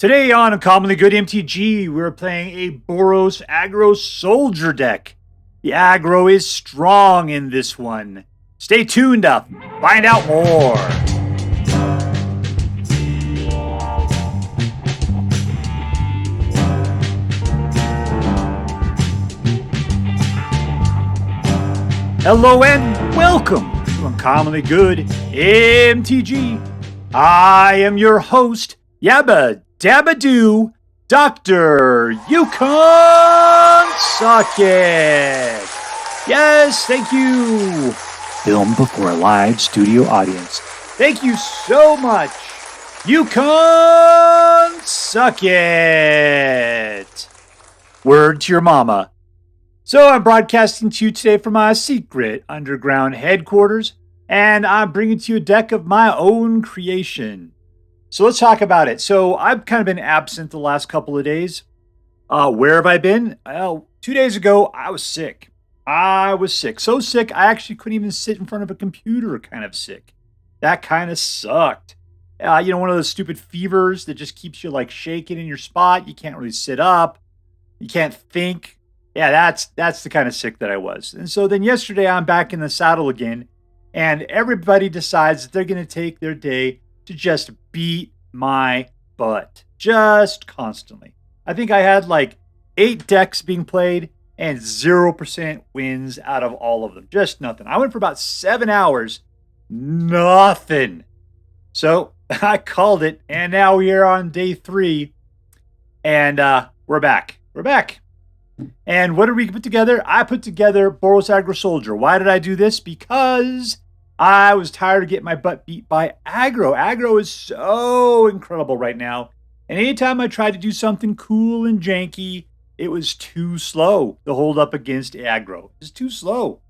Today on Uncommonly Good MTG, we're playing a Boros aggro soldier deck. The aggro is strong in this one. Stay tuned to find out more. Hello and welcome to Uncommonly Good MTG. I am your host, Yabba Dabba-Doo, Dr. Yukon SuckIt. Yes, thank you. Filmed before a live studio audience. Thank you so much, Yukon SuckIt. Word to your mama. So I'm broadcasting to you today from my secret underground headquarters, and I'm bringing to you a deck of my own creation. So let's talk about it. So I've kind of been absent the last couple of days. Where have I been? Well, 2 days ago, I was sick. So sick, I actually couldn't even sit in front of a computer, kind of sick. That kind of sucked. One of those stupid fevers that just keeps you like shaking in your spot. You can't really sit up. You can't think. Yeah, that's the kind of sick that I was. And so then yesterday I'm back in the saddle again, and everybody decides that they're going to take their day to just beat my butt. Just constantly. I think I had like 8 decks being played and 0% wins out of all of them. Just nothing. I went for about 7 hours. Nothing. So I called it, and now we're on day 3, and we're back. We're back. And what did we put together? I put together Boros Aggro Soldier. Why did I do this? Because I was tired of getting my butt beat by aggro. Aggro is so incredible right now. And anytime I tried to do something cool and janky, it was too slow to hold up against aggro. It's too slow.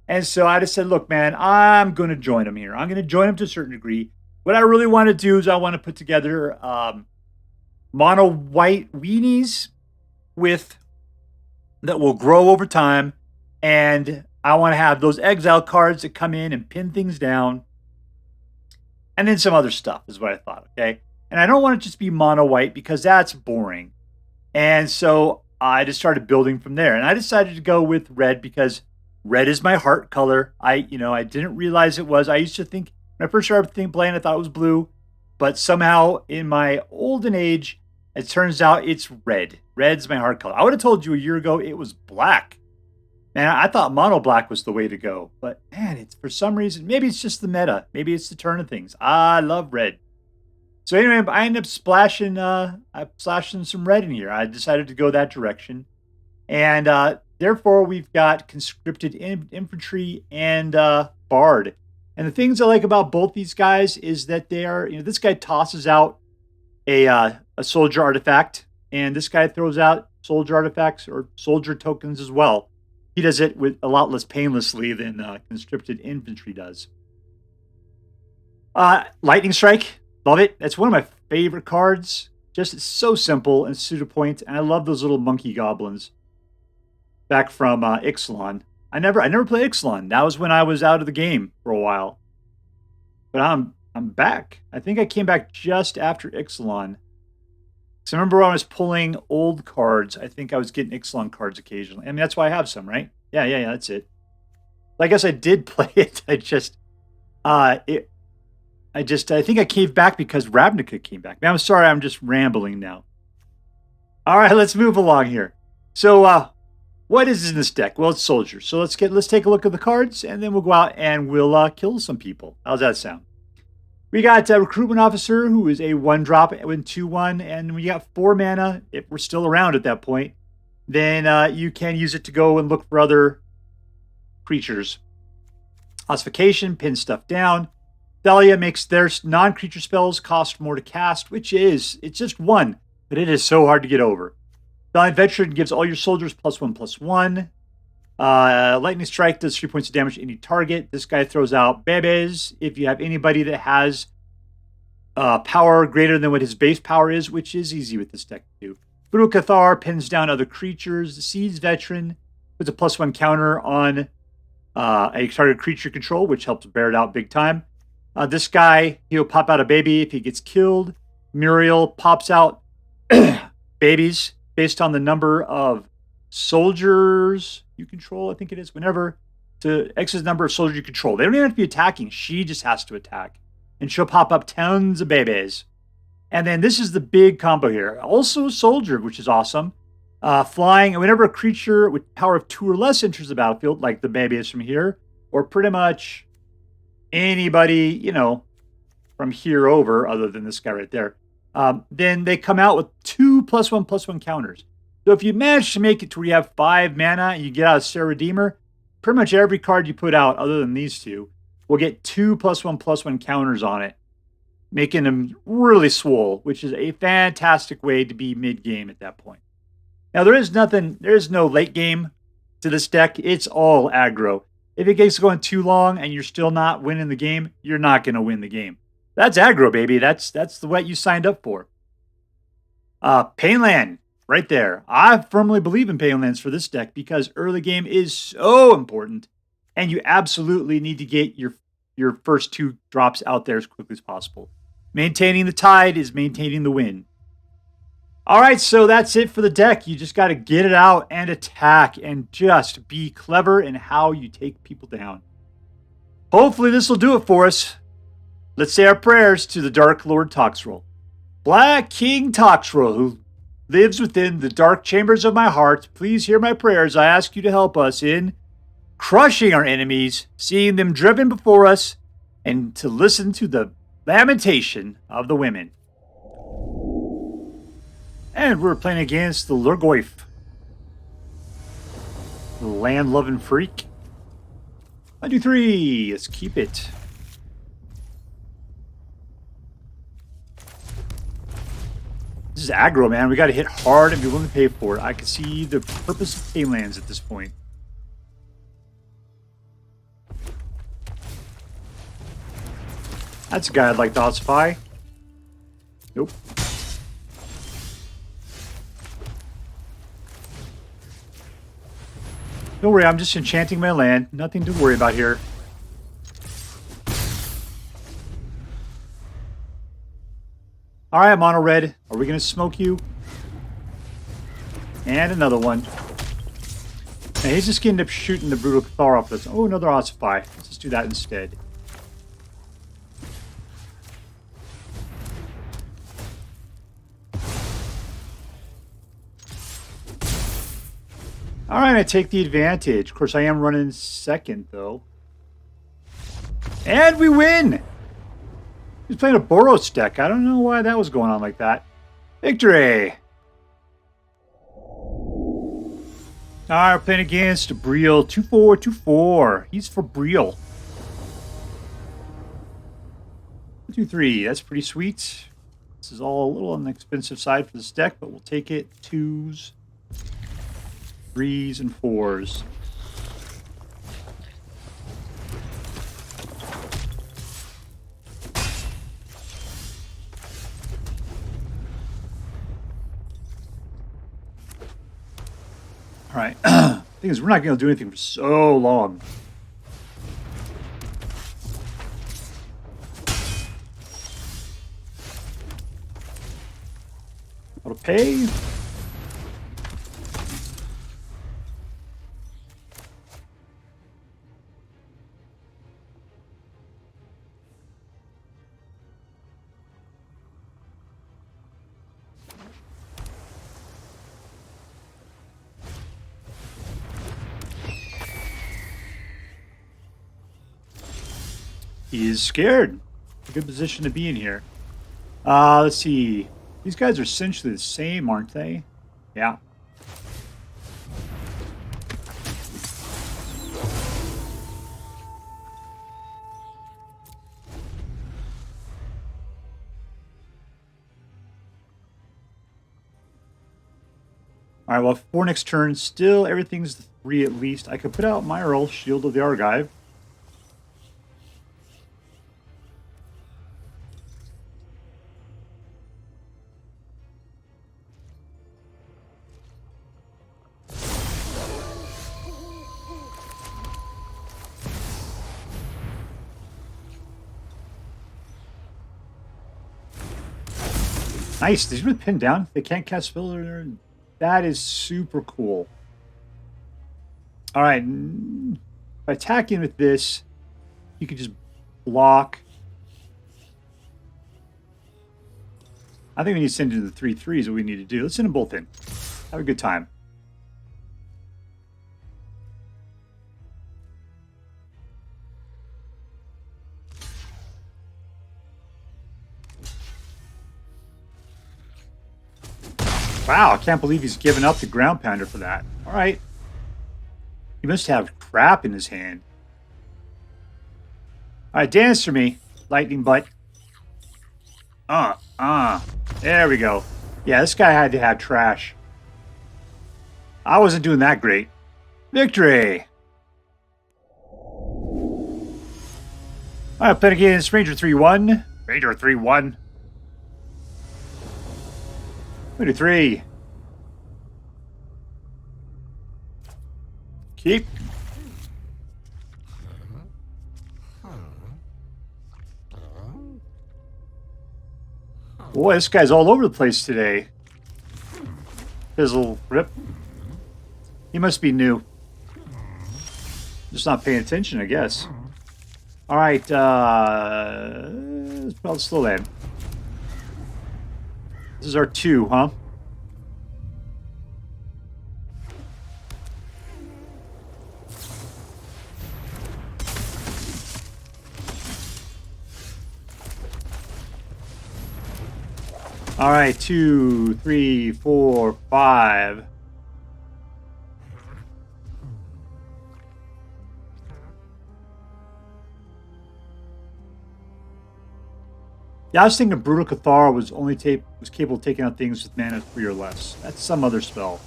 And so I just said, look, man, I'm going to join them here. I'm going to join them to a certain degree. What I really want to do is I want to put together mono white weenies that will grow over time, and I want to have those exile cards that come in and pin things down, and then some other stuff is what I thought, okay? And I don't want it to just be mono white because that's boring. And so I just started building from there, and I decided to go with red because red is my heart color. I didn't realize it was. I used to think, when I first started playing, I thought it was blue, but somehow in my olden age, it turns out it's red. Red's my heart color. I would have told you a year ago it was black. Man, I thought mono black was the way to go. But man, it's for some reason, maybe it's just the meta. Maybe it's the turn of things. I love red. So anyway, I ended up splashing some red in here. I decided to go that direction. And therefore, we've got Conscripted Infantry and Baird. And the things I like about both these guys is that they are, this guy tosses out a soldier artifact, and this guy throws out soldier artifacts or soldier tokens as well. He does it with a lot less painlessly than Conscripted Infantry does. Lightning Strike, love it. That's one of my favorite cards. Just it's so simple and to the point, and I love those little monkey goblins. Back from Ixalan. I never played Ixalan. That was when I was out of the game for a while. But I'm back. I think I came back just after Ixalan. So I remember when I was pulling old cards, I think I was getting Ixalan cards occasionally. I mean, that's why I have some, right? Yeah, that's it. I guess I did play it. I think I came back because Ravnica came back. Man, I'm sorry, I'm just rambling now. All right, let's move along here. So, what is in this deck? Well, it's soldiers. So let's take a look at the cards, and then we'll go out and we'll kill some people. How's that sound? We got Recruitment Officer, who is a 1-drop with 2/1, and we got 4 mana. If we're still around at that point, then you can use it to go and look for other creatures. Ossification, pin stuff down. Thalia makes their non-creature spells cost more to cast, it's just 1, but it is so hard to get over. Valiant Veteran gives all your soldiers +1/+1. Lightning Strike does 3 points of damage to any target. This guy throws out bebes. If you have anybody that has power greater than what his base power is, which is easy with this deck to do. Brutal Cathar pins down other creatures. The Seeds Veteran puts a +1 counter on a target creature control, which helps Baird out big time. This guy, he'll pop out a baby if he gets killed. Myrel pops out babies based on the number of soldiers you control, I think it is, whenever to X's number of soldiers you control. They don't even have to be attacking. She just has to attack. And she'll pop up tons of babies. And then this is the big combo here. Also a soldier, which is awesome. Flying, and whenever a creature with power of 2 or less enters the battlefield, like the baby is from here, or pretty much anybody, you know, from here over, other than this guy right there, then they come out with 2+1/+1 counters. So if you manage to make it to where you have 5 mana and you get out of Serra Redeemer, pretty much every card you put out, other than these two, will get 2+1/+1 counters on it, making them really swole, which is a fantastic way to be mid-game at that point. Now, there is no late game to this deck. It's all aggro. If it gets going too long and you're still not winning the game, you're not going to win the game. That's aggro, baby. That's what you signed up for. Painland, right there. I firmly believe in Painlands for this deck because early game is so important, and you absolutely need to get your first 2 drops out there as quickly as possible. Maintaining the tide is maintaining the win. All right, so that's it for the deck. You just got to get it out and attack and just be clever in how you take people down. Hopefully this will do it for us. Let's say our prayers to the Dark Lord Toxrill. Black King Toxrill, who lives within the dark chambers of my heart, please hear my prayers. I ask you to help us in crushing our enemies, seeing them driven before us, and to listen to the lamentation of the women. And we're playing against the TheLhurgoyf, the land-loving freak. 1, 2, 3. Let's keep it. This is aggro, man. We got to hit hard and be willing to pay for it. I can see the purpose of Painlands at this point. That's a guy I'd like to ossify. Nope. Don't worry, I'm just enchanting my land. Nothing to worry about here. Alright, mono red. Are we going to smoke you? And another one. Now he's just going to end up shooting the Brutal Cathar off this. Oh, another ossify. Let's just do that instead. Alright, I take the advantage. Of course, I am running second, though. And we win! He's playing a Boros deck. I don't know why that was going on like that. Victory! Alright, we're playing against Breel. 2-4, 2-4. He's for Breel. 1, 2, 3. That's pretty sweet. This is all a little on the expensive side for this deck, but we'll take it. 2s. 3s and 4s. All right. Thing is, we're not going to do anything for so long. Auto pay. He is scared. A good position to be in here. Let's see. These guys are essentially the same, aren't they? Yeah. Alright, well, for next turn, still everything's 3 at least. I could put out Myrel, Shield of the Argive. Nice. These are pinned down. They can't cast spells. That is super cool. All right. By attacking with this, you can just block. I think we need to send in the 3/3 is what we need to do. Let's send them both in. Have a good time. Wow, I can't believe he's given up the ground pounder for that. All right. He must have crap in his hand. All right, dance for me, lightning butt. There we go. Yeah, this guy had to have trash. I wasn't doing that great. Victory! All right, playing against RangerThreeOne. RangerThreeOne. 23. Keep. Boy, this guy's all over the place today. Fizzle, rip. He must be new. Just not paying attention, I guess. All right, let's spell slow land. This is our 2, huh? All right, 2, 3, 4, 5. Yeah, I was thinking Brutal Cathar was capable of taking out things with mana 3 or less. That's some other spell.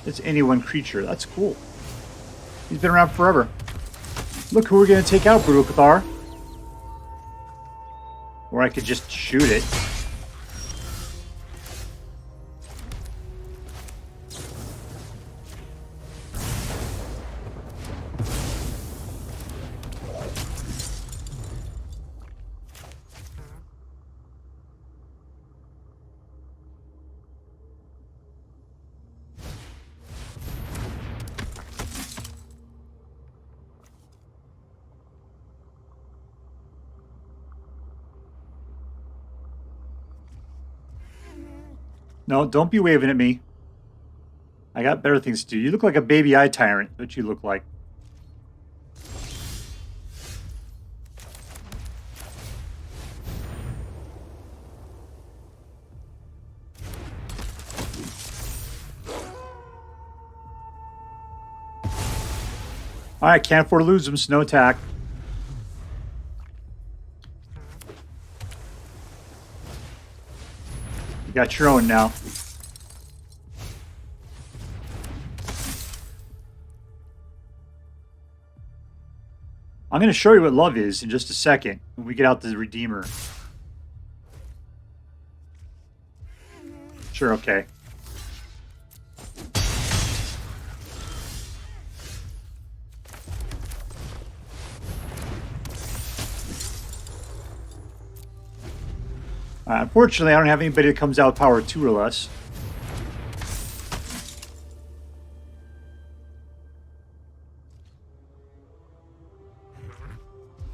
It's any one creature. That's cool. He's been around forever. Look who we're going to take out, Brutal Cathar. Or I could just shoot it. No, don't be waving at me. I got better things to do. You look like a baby eye tyrant, what you look like. Alright, can't afford to lose them, so no attack. You got your own now. I'm going to show you what love is in just a second when we get out the Redeemer. Sure, okay. Unfortunately, I don't have anybody that comes out with power 2 or less.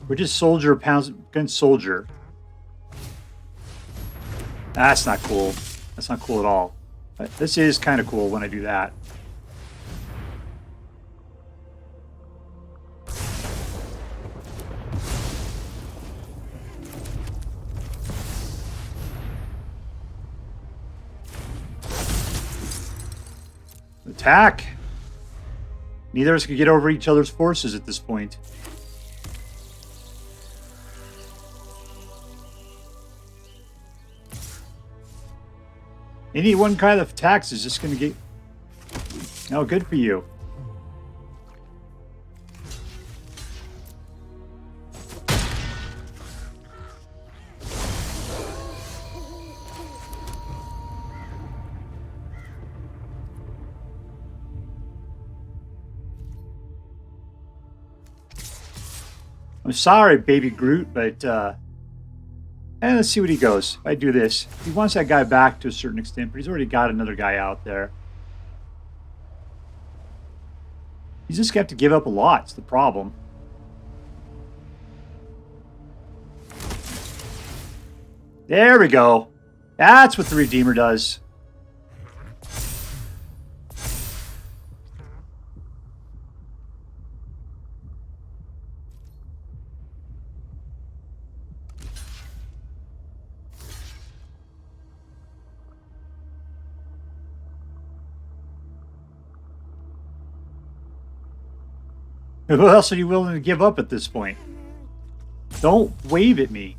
We're just soldier pounds against soldier. That's not cool. That's not cool at all. But this is kind of cool when I do that. Attack! Neither of us could get over each other's forces at this point. Any one kind of attacks is just going to get... Oh, good for you. I'm sorry, baby Groot, but And let's see what he goes. If I do this, he wants that guy back to a certain extent, but he's already got another guy out there. He's just going to have to give up a lot. It's the problem. There we go. That's what the Redeemer does. Who else are you willing to give up at this point? Don't wave at me.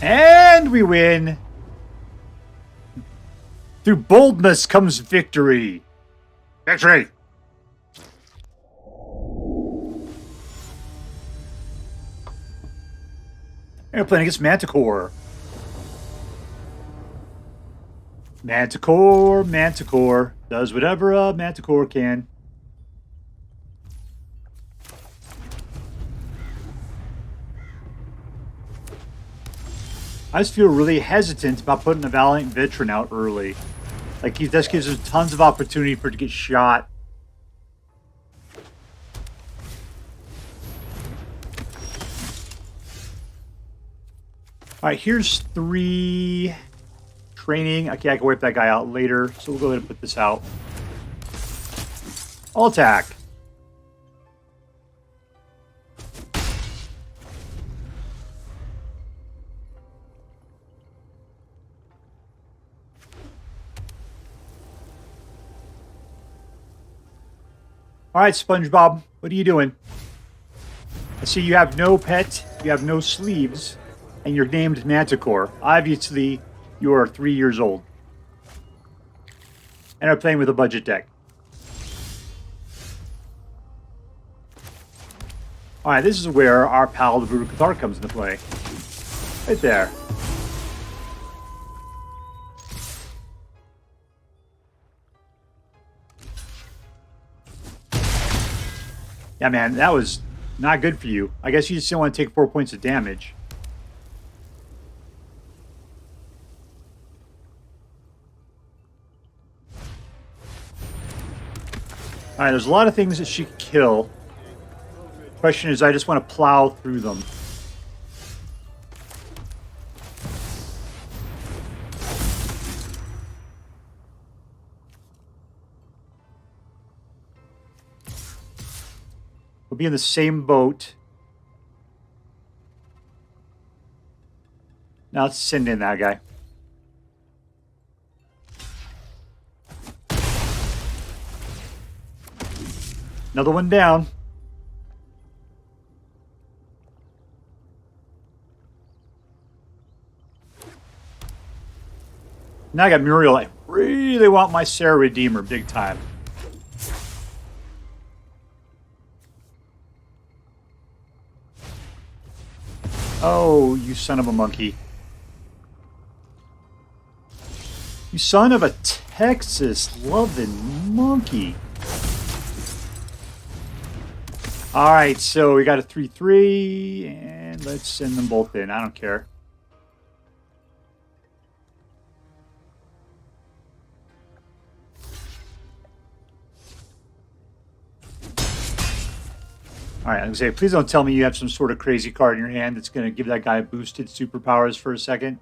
And we win. Through boldness comes victory. Victory! We're playing against Manticore. Manticore does whatever a Manticore can. I just feel really hesitant about putting a Valiant Veteran out early. Like, he just gives him tons of opportunity for it to get shot. Alright, here's 3 training. Okay, I can wipe that guy out later, so we'll go ahead and put this out. All attack. All right, SpongeBob, what are you doing? I see you have no pet, you have no sleeves, and you're named Manticore. Obviously, you are 3 years old. And are playing with a budget deck. All right, this is where our pal, the Brutal Cathar, comes into play. Right there. Yeah, man, that was not good for you. I guess you just didn't want to take 4 points of damage. Alright, there's a lot of things that she could kill. Question is, I just want to plow through them. We'll be in the same boat. Now let's send in that guy. Another one down. Now I got Myrel. I really want my Serra Redeemer big time. Oh, you son of a monkey. You son of a Texas-loving monkey. Alright, so we got a 3-3, and let's send them both in. I don't care. Alright, I'm going to say, please don't tell me you have some sort of crazy card in your hand that's going to give that guy boosted superpowers for a second.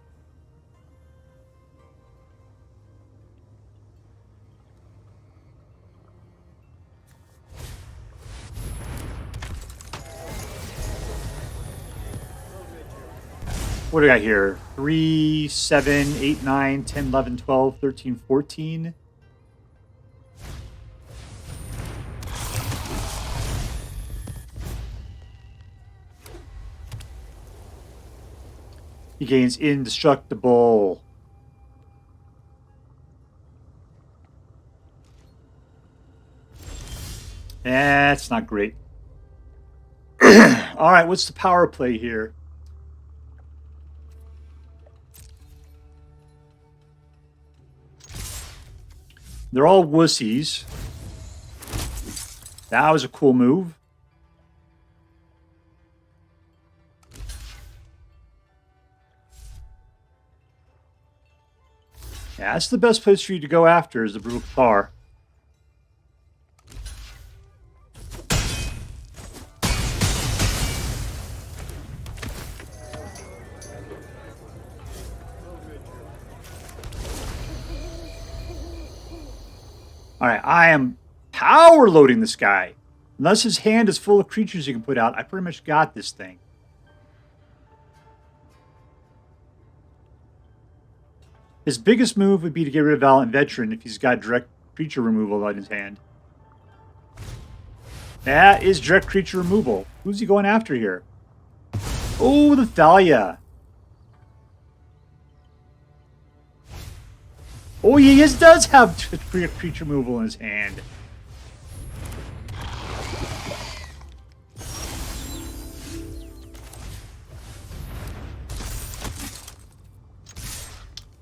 What do we got here? 3, 7, 8, 9, 10, 11, 12, 13, 14. He gains indestructible. That's not great. All right, what's the power play here? They're all wussies. That was a cool move. Yeah, that's the best place for you to go after is the Brutal Cathar. Alright, I am power loading this guy. Unless his hand is full of creatures you can put out, I pretty much got this thing. His biggest move would be to get rid of Valiant Veteran if he's got direct creature removal on his hand. That is direct creature removal. Who's he going after here? Oh, the Thalia. Oh, he does have creature removal in his hand.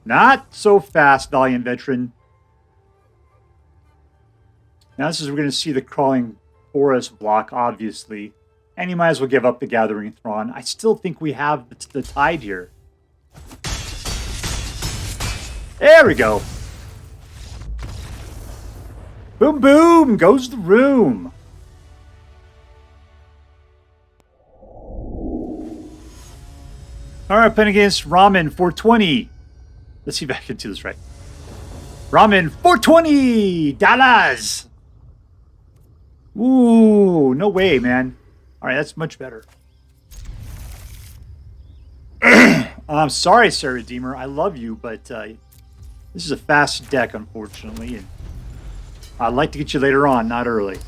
Not so fast, Valiant Veteran. Now this is we're going to see the Crawling Forest block, obviously. And you might as well give up the Gathering Thrawn. I still think we have the tide here. There we go. Boom, boom, goes the room. All right, playing against Ramen 420. Let's see if I can do this right. Ramen 420 dollars. Ooh, no way, man. All right, that's much better. I'm sorry, Serra Redeemer. I love you, but this is a fast deck, unfortunately, and I'd like to get you later on, not early.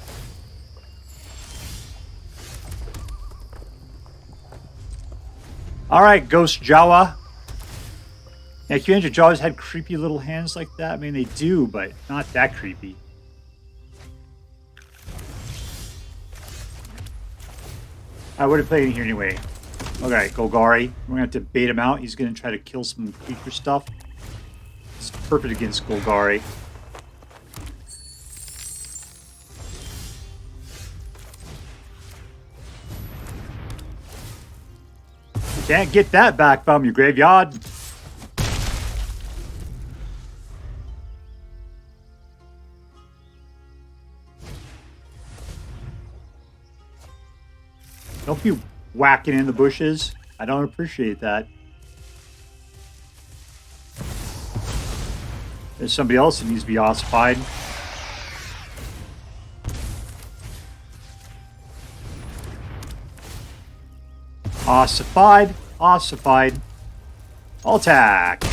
All right, Ghost Jawa. Yeah, Q-Engine Jawas had creepy little hands like that. I mean, they do, but not that creepy. I would have played in here anyway. Okay, Golgari. We're going to have to bait him out. He's going to try to kill some creature stuff. This is perfect against Golgari. You can't get that back from your graveyard. Don't be whacking in the bushes. I don't appreciate that. There's somebody else that needs to be ossified. Ossified. Ossified. I'll attack.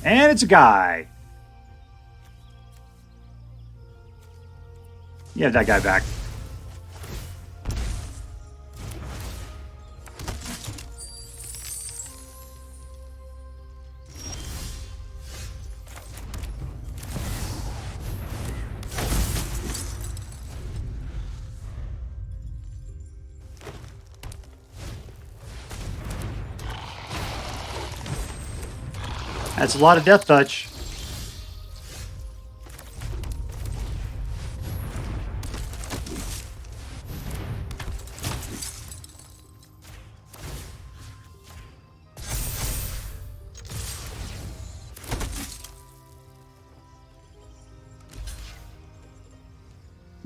And it's a guy. Yeah, that guy back. That's a lot of death touch.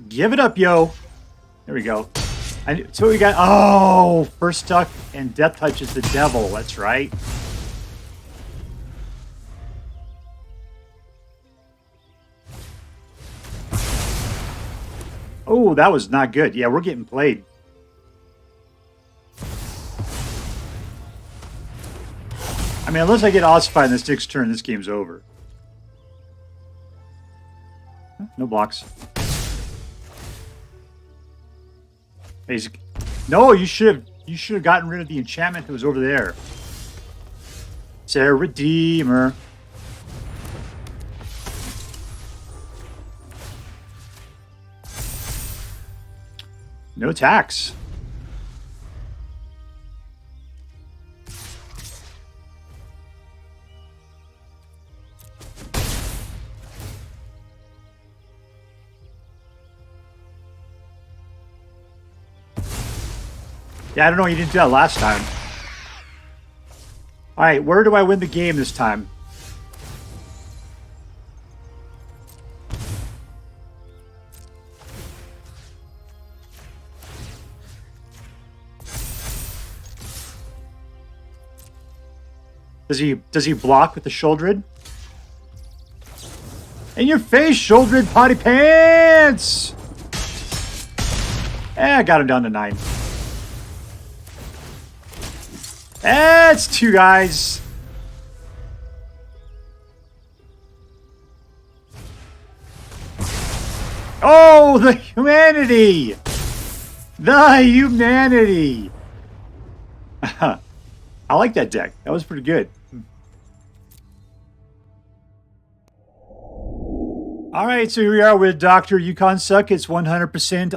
Give it up, yo. There we go. So we got... Oh! First Stuck and Death Touch is the devil. That's right. Oh, that was not good. Yeah, we're getting played. I mean, unless I get ossified in this next turn, this game's over. No blocks. No, you should have gotten rid of the enchantment that was over there. Serra Redeemer. No tax. Yeah, I don't know. You didn't do that last time. All right, where do I win the game this time? Does he block with the Shouldered? In your face, Shouldered Potty Pants! I got him down to 9. It's 2 guys. Oh, the humanity! The humanity! I like that deck. That was pretty good. All right, so here we are with Dr. Yukon SuckIt's 100%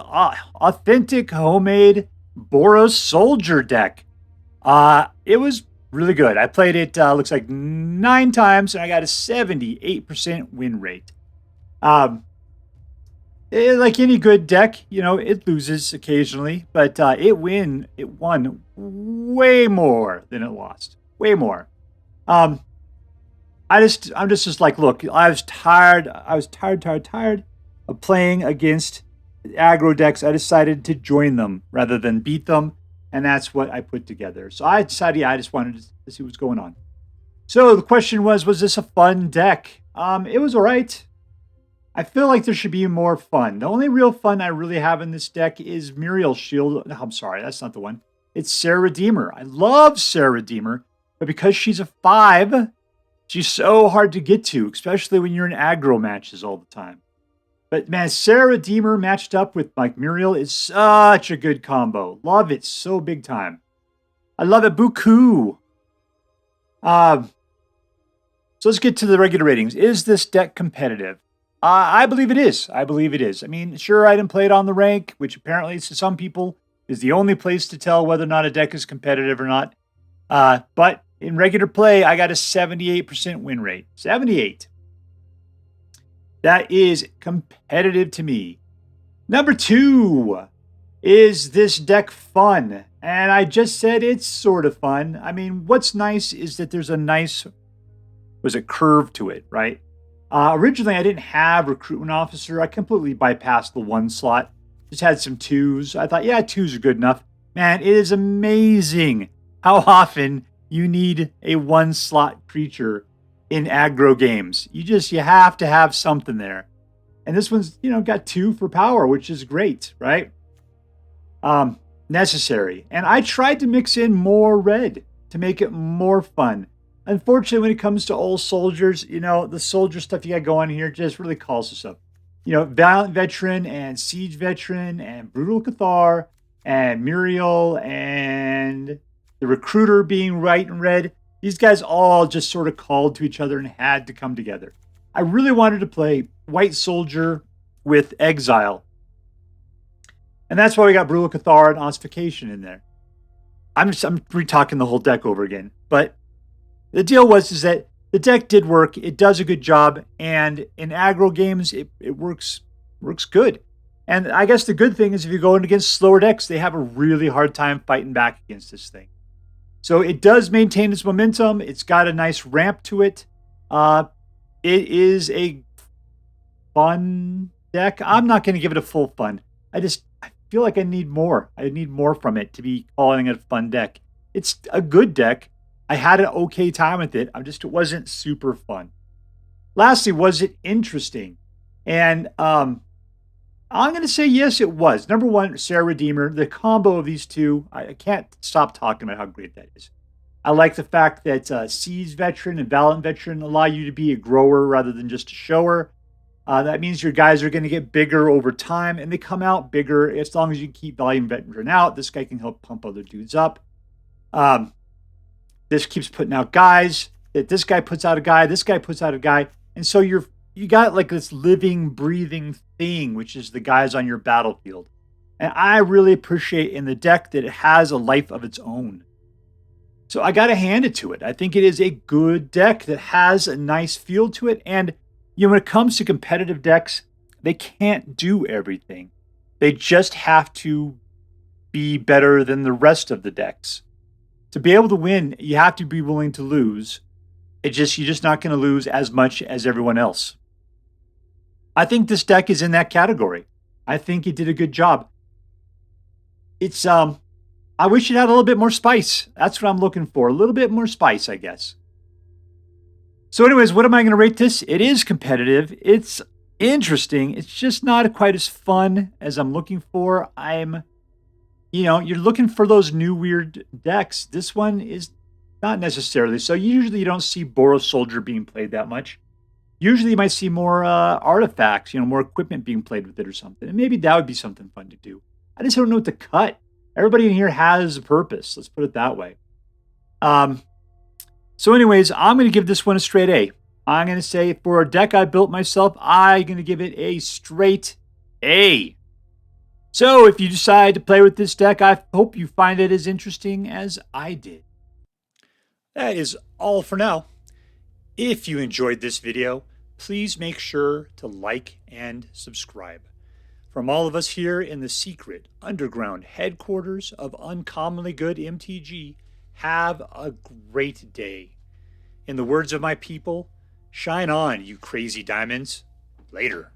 authentic homemade Boros Soldier deck. It was really good. I played it, looks like 9 times, and I got a 78% win rate. Like any good deck, you know, it loses occasionally, but it won way more than it lost. Way more. I'm just like, look, I was tired of playing against aggro decks. I decided to join them rather than beat them, and that's what I put together. So I decided, yeah, I just wanted to see what's going on. So the question was this a fun deck? It was all right. I feel like there should be more fun. The only real fun I really have in this deck is Myrel Shield. No, I'm sorry, that's not the one. It's Serra Redeemer. I love Serra Redeemer, but because she's a 5, she's so hard to get to, especially when you're in aggro matches all the time. But man, Serra Redeemer matched up with like Myrel is such a good combo. Love it so big time. I love it beaucoup. So let's get to the regular ratings. Is this deck competitive? I believe it is. I believe it is. I mean, sure, I didn't play it on the rank, which apparently to some people is the only place to tell whether or not a deck is competitive or not. But in regular play, I got a 78% win rate. 78. That is competitive to me. Number 2, is this deck fun? And I just said it's sort of fun. I mean, what's nice is that there's a nice, curve to it, right? Originally, I didn't have Recruitment Officer. I completely bypassed the 1 slot. Just had some 2s. I thought, yeah, 2s are good enough. Man, it is amazing how often you need a 1-slot creature in aggro games. You have to have something there. And this one's, got 2 for power, which is great, right? Necessary. And I tried to mix in more red to make it more fun. Unfortunately, when it comes to old soldiers, the soldier stuff you got going here just really calls us up. Valiant Veteran and Siege Veteran and Brutal Cathar and Myrel and the Recruiter being white and red. These guys all just sort of called to each other and had to come together. I really wanted to play White Soldier with Exile. And that's why we got Brutal Cathar and Ossification in there. I'm re-talking the whole deck over again. But the deal is that the deck did work. It does a good job. And in aggro games, it works good. And I guess the good thing is if you're going against slower decks, they have a really hard time fighting back against this thing. So it does maintain its momentum. It's got a nice ramp to it. It is a fun deck. I'm not going to give it a full fun. I feel like I need more. I need more from it to be calling it a fun deck. It's a good deck. I had an okay time with it. It wasn't super fun. Lastly, was it interesting? And I'm going to say yes, it was. Number 1, Serra Redeemer. The combo of these two, I can't stop talking about how great that is. I like the fact that Siege Veteran and Valiant Veteran allow you to be a grower rather than just a shower. That means your guys are going to get bigger over time, and they come out bigger as long as you keep Valiant Veteran out. This guy can help pump other dudes up. This keeps putting out guys. This guy puts out a guy. This guy puts out a guy. And so you got like this living, breathing thing, which is the guys on your battlefield. And I really appreciate in the deck that it has a life of its own. So I got to hand it to it. I think it is a good deck that has a nice feel to it. And when it comes to competitive decks, they can't do everything. They just have to be better than the rest of the decks. To be able to win, you have to be willing to lose. You're just not going to lose as much as everyone else. I think this deck is in that category. I think it did a good job. It's I wish it had a little bit more spice. That's what I'm looking for. A little bit more spice, I guess. So anyways, what am I going to rate this? It is competitive. It's interesting. It's just not quite as fun as I'm looking for. You're looking for those new weird decks. This one is not necessarily. So usually you don't see Boros Soldier being played that much. Usually you might see more artifacts, more equipment being played with it or something. And maybe that would be something fun to do. I just don't know what to cut. Everybody in here has a purpose. Let's put it that way. So anyways, I'm going to give this one a straight A. I'm going to say for a deck I built myself, I'm going to give it a straight A. So if you decide to play with this deck, I hope you find it as interesting as I did. That is all for now. If you enjoyed this video, please make sure to like and subscribe. From all of us here in the secret underground headquarters of Uncommonly Good MTG, have a great day. In the words of my people, shine on, you crazy diamonds. Later.